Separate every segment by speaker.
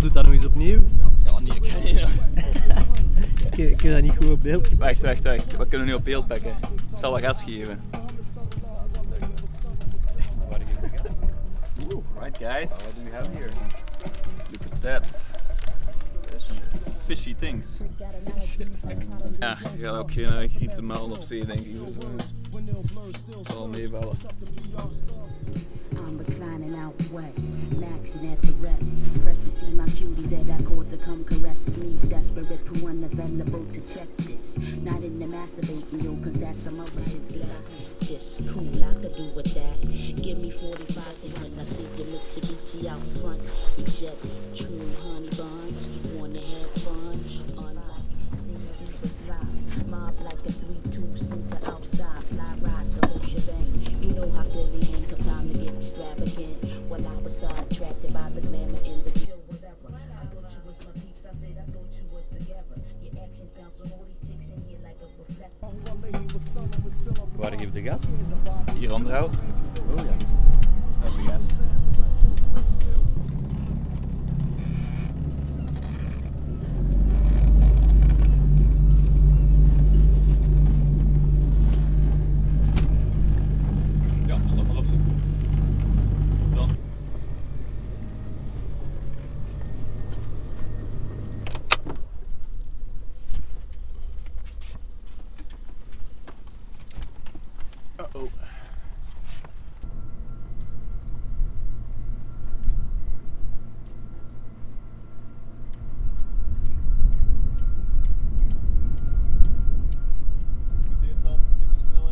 Speaker 1: doe dat nog eens opnieuw.
Speaker 2: Ja, nee, ik kan niet.
Speaker 1: Ik heb dat niet goed op beeld.
Speaker 2: Wacht. We kunnen nu op beeld pakken. Ik zal wat gas geven. Right guys.
Speaker 3: What do we have here?
Speaker 2: Look at that. There's some fishy things. Ja, je gaat ook geen grieten melden op zee, denk ik. Het zal meevallen.
Speaker 4: I'm reclining out west, maxing at the rest. Press to see my cutie that I caught to come caress me. Desperate for one available to check this. Not in the masturbating, yo, cause that's some other shit. See, this cool, I could do with that. Give me 45 and when I see your Mitsubishi out front, you jet true honey buns. Wanna have fun, unlike scenery was live. Mob like a 3-2 center outside, fly rise the whole shebang. You know how Billy ain't come time to get extravagant. When I was attracted by the glamour in the show, whatever. I thought you was my peeps, I said I thought you was together. Your actions bounce on all these chicks in here like a reflector.
Speaker 3: Waar geef de gas?
Speaker 2: Hier onderhoud.
Speaker 3: Oh ja.
Speaker 2: Dat is de gas. Ja, stop maar op zo. Dan. Uh-oh.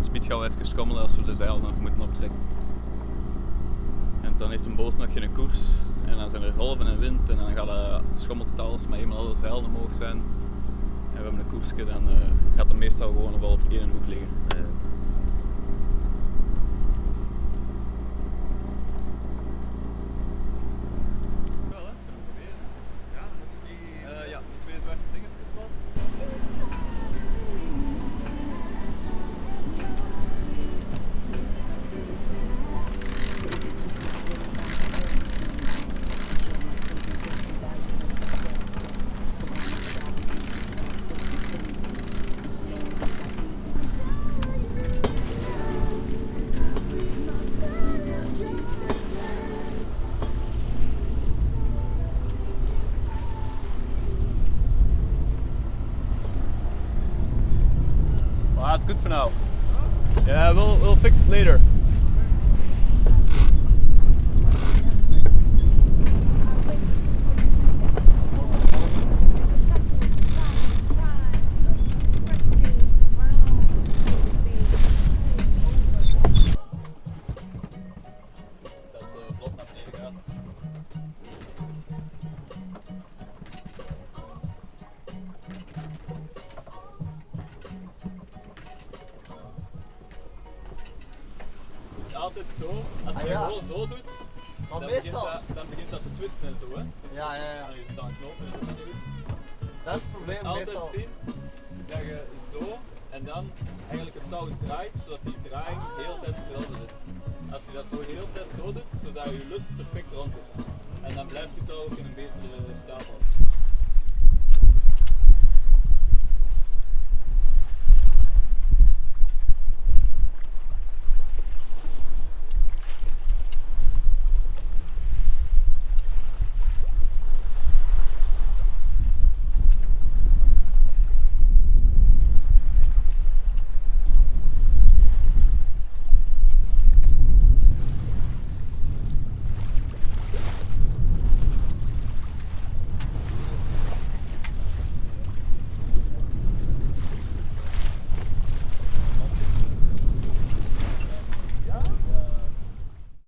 Speaker 2: Speed gaan we even schommelen als we de zeil nog moeten optrekken. En dan heeft een boot nog geen koers. En dan zijn er golven en wind en dan schommelt het alles, maar eenmaal alle zeilen omhoog zijn en we hebben een koersje, dan gaat het meestal gewoon wel op één hoek liggen. Ja, die twee zwarte dingetjes was. That's good for now. Yeah, we'll fix it later. Dat vlot naar beneden gaat. Altijd zo, als je het gewoon zo doet, dan begint dat te twisten en zo. Hè. Dus
Speaker 5: Ja.
Speaker 2: dan je het aan knopen en dat is niet goed.
Speaker 5: Dat is het probleem
Speaker 2: Altijd
Speaker 5: meestal.
Speaker 2: zien dat je zo en dan eigenlijk het touw draait, zodat die draaiing de hele tijd hetzelfde zit. Als je dat zo de hele tijd zo doet, zodat je lust perfect rond is. En dan blijft je touw ook in een betere staat.